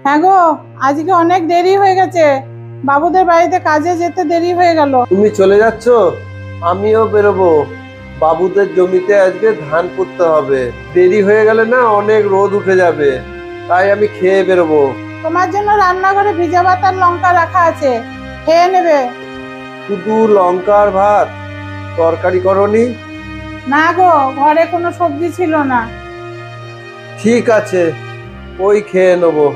হ্যাঁ গো, আজকে অনেক দেরি হয়ে গেছে। বাবুদের বাড়িতে কাজে যেতে দেরি হয়ে গেল। তুমি চলে যাচ্ছ, আমিও বেরোবো। বাবুদের জমিতে আজকে ধান পুঁততে হবে। দেরি হয়ে গেলে না অনেক রোদ উঠে যাবে, তাই আমি খেয়ে বেরোবো। তোমার জন্য রান্নাঘরে ভিজা ভাত আর লঙ্কা রাখা আছে, খেয়ে নেবে। শুধু লঙ্কা আর ভাত, তরকারি করনি? না গো, ঘরে কোনো সবজি ছিল না। ঠিক আছে, ওই খেয়ে নেবো।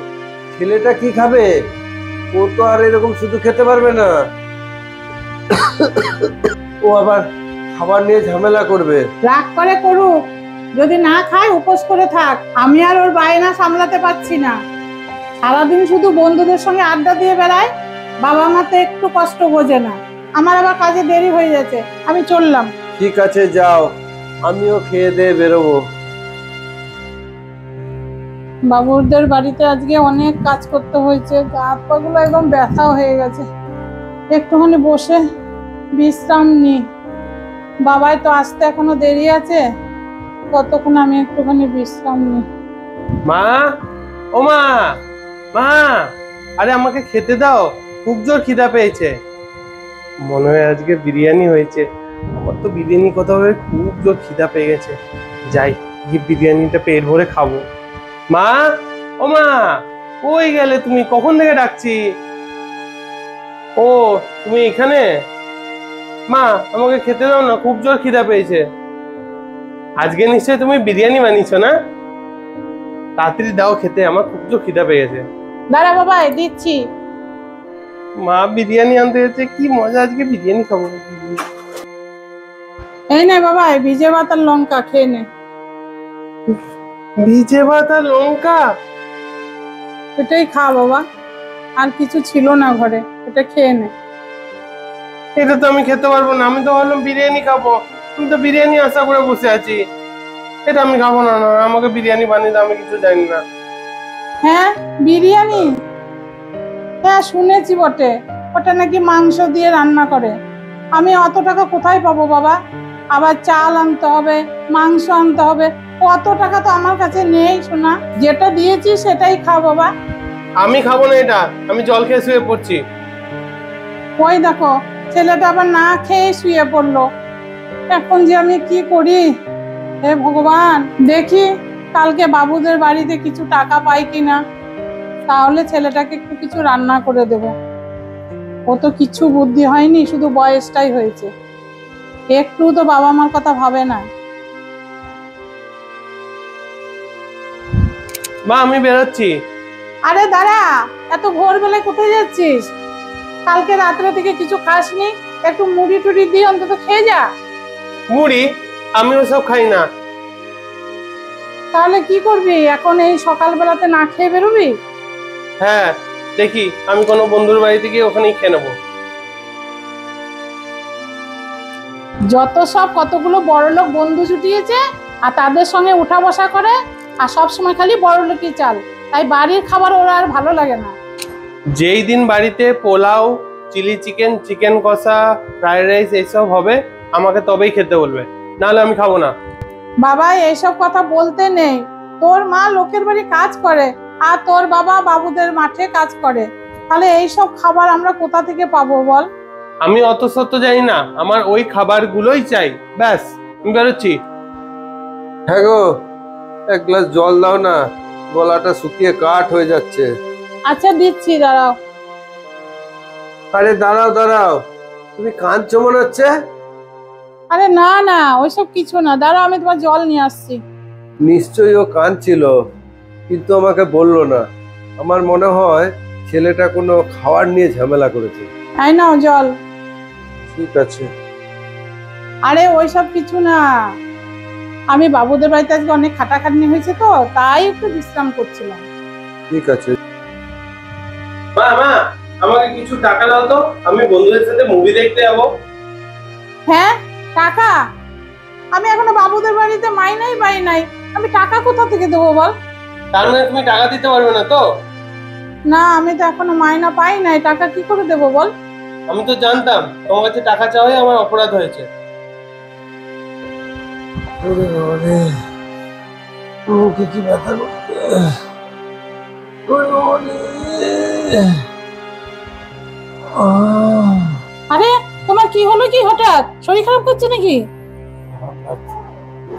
ছেলেটা কি খাবে? ও তো আর এরকম শুধু খেতে পারবে না, ও আবার খাবার নিয়ে ঝামেলা করবে। রাগ করে করুক, যদি না খায় উপোস করে থাক। আমি আর ওর বায়না সামলাতে পারছি না। সারাদিন শুধু বন্ধুদের সঙ্গে আড্ডা দিয়ে বেড়ায়, বাবা মা তো একটু কষ্ট বোঝে না। আমার আবার কাজে দেরি হয়ে যাচ্ছে, আমি চললাম। ঠিক আছে, যাও, আমিও খেয়ে দিয়ে বেরোবো। বাবুদের বাড়িতে আজকে অনেক কাজ করতে হয়েছে, গা হাত পা গুলো একদম ব্যথা হয়ে গেছে। একটুখানি বসে বিশ্রাম নি। বাবাই তো আসতে এখনো দেরি আছে, কতক্ষণ আমি একটুখানি বিশ্রাম নি। মা, ও মা, মা, আরে আমাকে খেতে দাও, খুব জোর খিদা পেয়েছে। মনে হয় আজকে বিরিয়ানি হয়েছে। আমার তো বিরিয়ানি কথা ভেবে খুব জোর খিদা পেয়ে গেছে। যাই গিয়ে বিরিয়ানিটা পেট ভরে খাবো। মা, ও মা, কই গেলে তুমি? কখন থেকে ডাকছি। ও, তুমি এখানে? মা, আমাকে খেতে দাও না, খুব জোর খিদা পেয়েছে। আজকে নিশ্চয়ই তুমি বিরিয়ানি বানিয়েছো না? তাড়াতাড়ি দাও খেতে, আমার খুব জোর খিদা পেয়ে গেছে। দাঁড়া বাবা, দিচ্ছি। মা বিরিয়ানি আনতে গেছে, কি মজা, আজকে বিরিয়ানি খাবো। এই নে বাবা, ভিজে ভাত আর লঙ্কা খেয়ে নে। ভিজে ভাত আর লঙ্কা? এটাই খা বাবা, আর কিছু ছিল না ঘরে, এটা খেয়ে নে। এটা তো আমি খেতে পারবো না, আমি তো ভাবলাম বিরিয়ানি খাবো। আমি তো বিরিয়ানি আশা করে বসে আছি। এটা আমি খাবো না, না আমাকে বিরিয়ানি বানিয়ে দাও, আমি কিছু জানি না। হ্যাঁ, বিরিয়ানি? হ্যাঁ শুনেছি বটে, ওটা নাকি মাংস দিয়ে রান্না করে। আমি অত টাকা কোথায় পাবো বাবা? আবার চাল আনতে হবে, মাংস আনতে হবে, অত টাকা তো আমার কাছে নেই সোনা। যেটা দিয়েছি সেটাই খাও বাবা। আমি খাবো না এটা, আমি জল খেয়ে শুয়ে পড়ছি। ওই দেখো, ছেলেটা আবার না খেয়ে শুয়ে পড়লো। এখন যে আমি কি করি, হে ভগবান। দেখি কালকে বাবুদের বাড়িতে কিছু টাকা পাই কিনা, তাহলে ছেলেটাকে একটু কিছু রান্না করে দেব। ও তো কিছু বুদ্ধি হয়নি, শুধু বয়সটাই হয়েছে, একটু তো বাবা মার কথা ভাবে না। মা, আমি বেরোচ্ছি। আরে দাঁড়া, এত ভোরবেলায় কোথায় যাচ্ছিস? কালকে রাত্রে থেকে কিছু খাসনি, একটু মুড়ি টুড়ি দিয়ে অন্তত খেয়ে যা। মুড়ি? আমি ওসব খাই না। তাহলে কি করবি এখন, এই সকালবেলাতে না খেয়ে বেরোবি? হ্যাঁ, দেখি আমি কোনো বন্ধুর বাড়িতে গিয়ে ওখানেই খেয়ে নেবো। যত সব কতগুলো বড়লোক বন্ধু জুটিয়েছে, আর তাদের সঙ্গে উঠা বসা করে, আর সব সময় খালি বড়লোকই চাল। তাই বাড়ির খাবার ওরা আর ভালো লাগে না। যেই দিন বাড়িতে পোলাও, চিলি চিকেন, চিকেন কষা, ফ্রাইড রাইস এইসব হবে, আমাকে তবেই খেতে বলবে, নাহলে আমি খাবো না। বাবা এইসব কথা বলতে নেই। তোর মা লোকের বাড়ি কাজ করে, আর তোর বাবা বাবুদের মাঠে কাজ করে, তাহলে এইসব খাবার আমরা কোথা থেকে পাবো বল? আমি অত সত্য জানি না, আমার ওই খাবারগুলোই চাই, ব্যাস। আমি বেরোচ্ছি। হ্যাঁ গো, এক গ্লাস জল দাও না, গলাটা শুকিয়ে কাঠ হয়ে যাচ্ছে। আচ্ছা দিচ্ছি, দাঁড়াও। আরে দাঁড়াও দাঁড়াও, তুমি কাঁদছো মনে হচ্ছে। আরে না না, ওইসব কিছু না, দাঁড়াও আমি তোমার জল নিয়ে আসছি। নিশ্চয়ই ও কাঁদছিল, কিন্তু আমাকে বললো না। আমার মনে হয় ছেলেটা কোনো খাবার নিয়ে ঝামেলা করেছে। এই নাও জল। ঠিক আছে। আরে ওইসব কিছু না, আমি বাবুদের বাড়িতে আজকে অনেক খাটাখাটনি হয়েছে তো, তাই একটু বিশ্রাম করছিলাম। ঠিক আছে। মা, মা, আমাকে কিছু টাকা দাও তো, আমি বন্ধুদের সাথে মুভি দেখতে যাবো। হ্যাঁ, টাকা? আমি এখনো বাবুদের বাড়িতে মাইনাই পাই নাই, আমি টাকা কোথা থেকে দেবো বল? তার মানে তুমি টাকা দিতে পারবে না তো? না, আমি তো এখনো মাইনা পাই নাই, টাকা কি করে দেবো বল? আমি তো জানতাম তোমার কাছে টাকা চাওয়াই আমার অপরাধ হয়েছে। মুখে কি ব্যথা করছে। আরে তোমার কি হলো, কি হঠাৎ শরীর খারাপ করছে নাকি?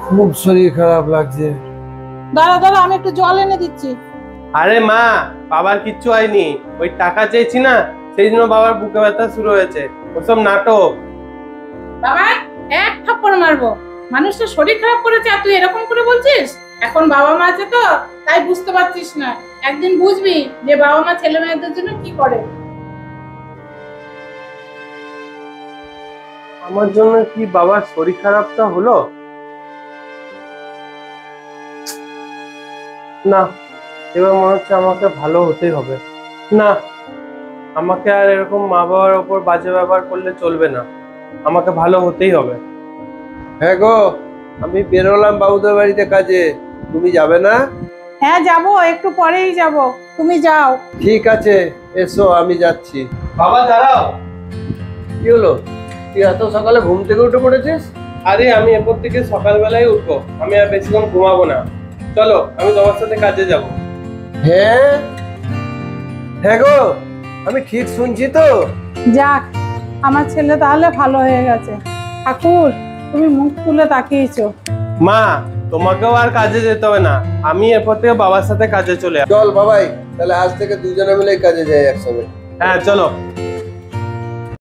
খুব শরীর খারাপ লাগছে। দাঁড়া দাঁড়া, আমি একটু জল এনে দিচ্ছি। আরে মা, বাবার কিচ্ছু হয়নি, ওই টাকা চেয়েছি না, সেই জন্য বাবার বুকে ব্যথা শুরু হয়েছে, ওসব নাটক। বাবা এক থাপ্পড় মারবো, মানুষের শরীর খারাপ করেছে আর তুই এরকম করে বলছিস? এখন বাবা মা আছে তো তাই বুঝতে পারছিস না, একদিন বুঝবি যে বাবা মা ছেলে মেয়েদের জন্য কি করে। আমার জন্য কি বাবার শরীর খারাপটা হলো? না, এবার মনে হচ্ছে আমাকে ভালো হতেই হবে। না, আমাকে আর এরকম মা বাবার ওপর বাজে ব্যবহার করলে চলবে না, আমাকে ভালো হতেই হবে। হ্যাঁ গো, আমি বেরোলাম বাবুদের বাড়িতে কাজে, তুমি যাবে না? হ্যাঁ যাবো, একটু পরেই যাব, তুমি যাও। ঠিক আছে, এসো, আমি যাচ্ছি। বাবা দাঁড়াও। কি হলো, তুই এত সকালে ঘুম থেকে উঠে পড়েছিস? আরে আমি এরপর থেকে সকালবেলায় উঠবো, আমি আর বেশিক্ষণ ঘুমাবো না। চলো, আমি তোমার সাথে কাজে যাব। হ্যাঁ হ্যাঁ গো, আমি ঠিক শুনছি তো? যাক, আমার ছেলে তাহলে ভালো হয়ে গেছে। ঠাকুর, তুমি মুখ তুলে তাকিয়েছো। মা, তোমাকেও আর কাজে যেতে হবে না, আমি এরপর থেকে বাবার সাথে কাজে চলে আসবো। চল বাবাই, তাহলে আজ থেকে দুজনে মিলে কাজে যাই একসঙ্গে। হ্যাঁ চলো।